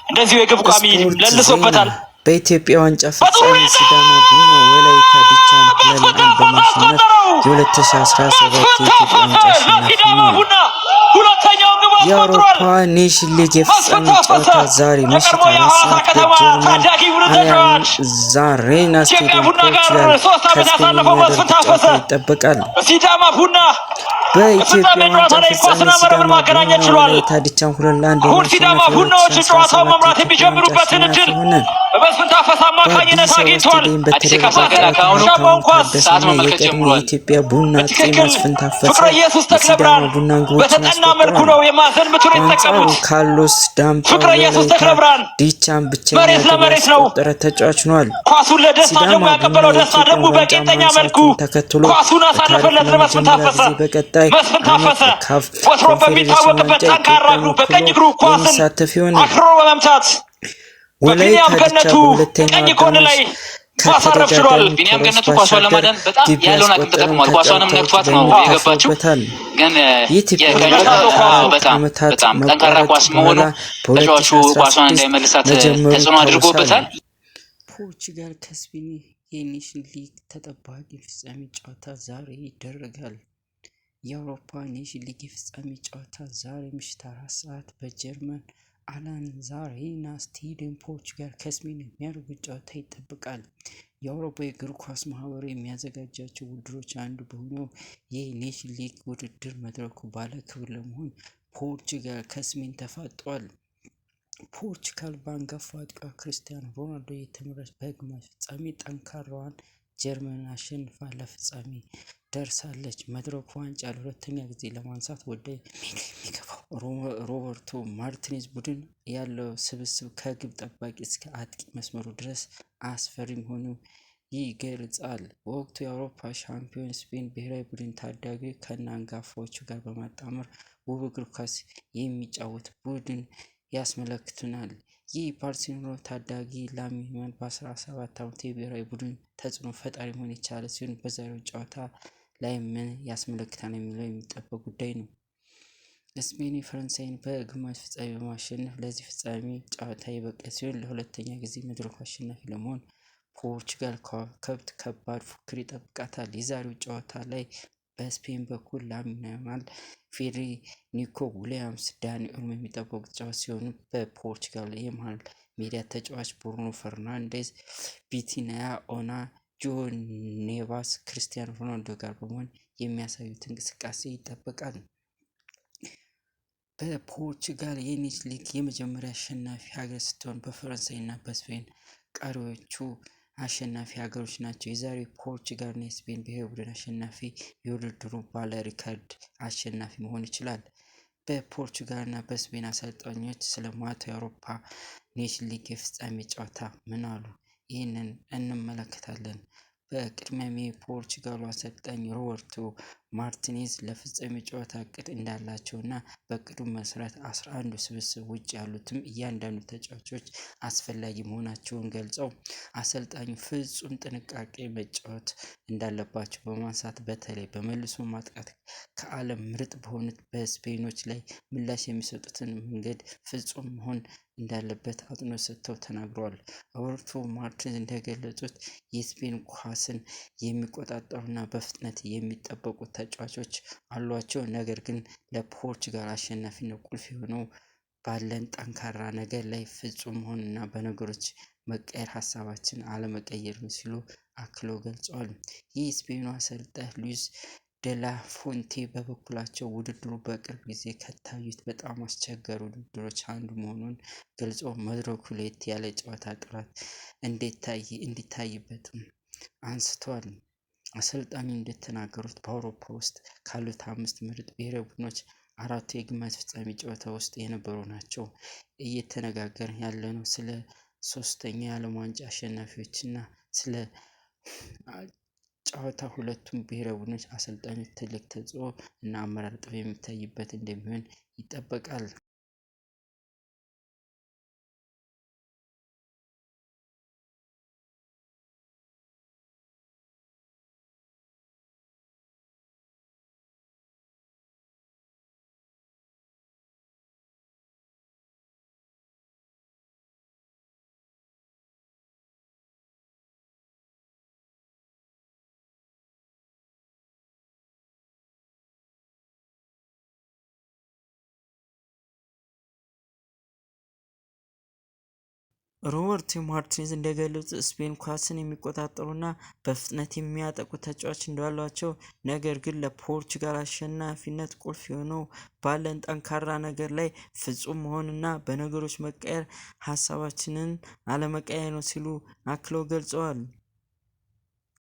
እንደዚሁ የግብ ቋሚ ለልሶበታል። በኢትዮጵያ ዋንጫ ፍጻሜ ሲዳማ ቡና ወላይታ ዲቻን 2-1 በማሸነፍ የ2017 የኢትዮጵያ ዋንጫ አሸናፊ ሆኗል። የአውሮፓ ኔሽን ሊግ የፍጻሜ ጨዋታ ዛሬ ምሽት 4 ሰዓት በጀርመን አሊያንዝ አሬና ስቴዲየም ፖርቹጋል ከስፔን የሚያደርጉት ጨዋታ ይጠበቃል። በኢትዮጵያ ዋንጫ ፍጻሜ ሲዳማ ቡና ወላይታ ዲቻን 2-1 ሲዳማ ቡናዎች ጨዋታው መምራት የሚጀምሩበትን እድል በመስፍን ታፈሰ አማካኝነት አግኝቷል። አዲስ ከማገናካውኑ ሰዓት መመልከት ጀምሯል። የኢትዮጵያ ቡና አፄ መስፍን ታፈሰ ፍቅረ ኢየሱስ ተክለብርሃን በተጠና መልኩ ነው የማዕዘን ምቱን የተጠቀሙት። ካርሎስ ዳምጦ ፍቅረ ኢየሱስ ተክለብርሃን ዲቻን ብቻ መሬት ለመሬት ነው ተጫዋች ሆኗል። ኳሱን ለደስታ ደግሞ ያቀበለው ደስታ ደግሞ በቄንጠኛ መልኩ ተከትሎ ኳሱን አሳለፈለት ለመስፍን ታፈሰ። መስፍን ታፈሰ ወትሮ በሚታወቅበት ጠንካራ እግሩ በቀኝ እግሩ ኳስን አክሮ በመምታት በቢኒያም ገነቱ ቀኝ ጎን ላይ ኳስ አረፍሽሏል። ቢኒያም ገነቱ ኳሷን ለማዳን በጣም ያለውን አቅም ተጠቅሟል። ኳሷንም ነክቷት ነው የገባችው። ግን በጣም ጠንካራ ኳስ መሆኑ ተጫዋቹ ኳሷን እንዳይመልሳት ተጽዕኖ አድርጎበታል። ፖርቹጋል ከስፔን የኔሽን ሊግ ተጠባቂ ፍጻሜ ጨዋታ ዛሬ ይደረጋል። የአውሮፓ ኔሽን ሊግ የፍጻሜ ጨዋታ ዛሬ ምሽት 4 ሰዓት በጀርመን አሊያንዝ አሬና ስቴዲየም ፖርቹጋል ከስፔን የሚያደርጉት ጨዋታ ይጠበቃል። የአውሮፓ የእግር ኳስ ማህበር የሚያዘጋጃቸው ውድድሮች አንዱ በሆነው የኔሽን ሊግ ውድድር መድረኩ ባለ ክብር ለመሆን ፖርቹጋል ከስፔን ተፋጧል። ፖርቹጋል በአንጋፋው አጥቂ ክርስቲያኖ ሮናልዶ የተመራች በግማሽ ፍጻሜ ጠንካራዋን ጀርመን አሸንፋ ለፍጻሜ ደርሳለች። መድረኩ ዋንጫ ለሁለተኛ ጊዜ ለማንሳት ወደ ሜዳ የሚገባው ሮበርቶ ማርቲኔዝ ቡድን ያለው ስብስብ ከግብ ጠባቂ እስከ አጥቂ መስመሩ ድረስ አስፈሪ መሆኑ ይገልጻል። በወቅቱ የአውሮፓ ሻምፒዮን ስፔን ብሔራዊ ቡድን ታዳጊ ከነ አንጋፋዎቹ ጋር በማጣመር ውብ እግር ኳስ የሚጫወት ቡድን ያስመለክቱናል። ይህ ባርሴሎና ታዳጊ ላሚን ያማል በ17 ዓመቱ የብሔራዊ ቡድን ተጽዕኖ ፈጣሪ መሆን የቻለ ሲሆን በዛሬው ጨዋታ ላይ ምን ያስመለክታል የሚለው የሚጠበቅ ጉዳይ ነው። ስፔን ፈረንሳይን በግማሽ ፍጻሜ በማሸነፍ ለዚህ ፍጻሜ ጨዋታ የበቃ ሲሆን ለሁለተኛ ጊዜ መድረኩ አሸናፊ ለመሆን ፖርቹጋል ከባድ ፉክክር ይጠብቃታል። የዛሬው ጨዋታ ላይ በስፔን በኩል ላሚን ያማል፣ ፌዴሪኮ ዊሊያምስ፣ ዳኒ ኦልሞ የሚጠበቁ ተጫዋች ሲሆኑ በፖርቹጋል የመሃል ሜዳ ተጫዋች ብሩኖ ፈርናንዴዝ፣ ቪቲኒያ ኦና፣ ጆ ኔቫስ ክርስቲያኖ ሮናልዶ ጋር በመሆን የሚያሳዩት እንቅስቃሴ ይጠበቃል። በፖርቹጋል የኔሽንስ ሊግ የመጀመሪያ አሸናፊ ሀገር ስትሆን በፈረንሳይና በስፔን ቀሪዎቹ አሸናፊ ሀገሮች ናቸው። የዛሬ ፖርቹጋልና የስፔን ብሔራዊ ቡድን አሸናፊ የውድድሩ ባለ ሪከርድ አሸናፊ መሆን ይችላል። በፖርቹጋልና በስፔን አሰልጣኞች ስለ ማታው የአውሮፓ ኔሽን ሊግ የፍጻሜ ጨዋታ ምን አሉ? ይህንን እንመለከታለን። በቅድሚያም የፖርቹጋሉ አሰልጣኝ ሮበርቶ ማርቲኔዝ ለፍጻሜ ጨዋታ እቅድ እንዳላቸውና በእቅዱ መሰረት 11 ስብስብ ውጭ ያሉትም እያንዳንዱ ተጫዋቾች አስፈላጊ መሆናቸውን ገልጸው አሰልጣኙ ፍጹም ጥንቃቄ መጫወት እንዳለባቸው በማንሳት በተለይ በመልሶ ማጥቃት ከዓለም ምርጥ በሆኑት በስፔኖች ላይ ምላሽ የሚሰጡትን መንገድ ፍጹም መሆን እንዳለበት አጽንኦት ሰጥተው ተናግረዋል። ሮበርቶ ማርቲኔዝ እንደገለጹት የስፔን ኳስን የሚቆጣጠሩና በፍጥነት የሚጠበቁ ተጫዋቾች አሏቸው። ነገር ግን ለፖርቹጋል አሸናፊነት ቁልፍ የሆነው ባለን ጠንካራ ነገር ላይ ፍጹም መሆንና በነገሮች መቀየር ሀሳባችን አለመቀየር ነው ሲሉ አክለው ገልጸዋል። ይህ ስፔኑ አሰልጣኝ ሉዊስ ደላ ፉንቴ በበኩላቸው ውድድሩ በቅርብ ጊዜ ከታዩት በጣም አስቸጋሪ ውድድሮች አንዱ መሆኑን ገልጸው መድረኩ ለየት ያለ ጨዋታ ጥራት እንዲታይበትም አንስተዋል። አሰልጣኙ እንደተናገሩት በአውሮፓ ውስጥ ካሉት 5 ምርጥ ብሔራዊ ቡድኖች 4ቱ የግማሽ ፍጻሜ ጨዋታ ውስጥ የነበሩ ናቸው። እየተነጋገርን ያለነው ስለ 3ኛ የዓለም ዋንጫ አሸናፊዎችና ስለ ጨዋታ ሁለቱም ብሔራዊ ቡድኖች አሰልጣኞች ትልቅ ተጽዕኖ እና አመራር ጥበብ የሚታይበት እንደሚሆን ይጠበቃል። ሮበርት ማርቲኔዝ እንደገለጹት ስፔን ኳስን የሚቆጣጠሩና በፍጥነት የሚያጠቁ ተጫዋች እንዳሏቸው፣ ነገር ግን ለፖርቹጋል አሸናፊነት ቁልፍ የሆነው ባለን ጠንካራ ነገር ላይ ፍጹም መሆንና በነገሮች መቀየር ሀሳባችንን አለመቀየር ነው ሲሉ አክለው ገልጸዋል።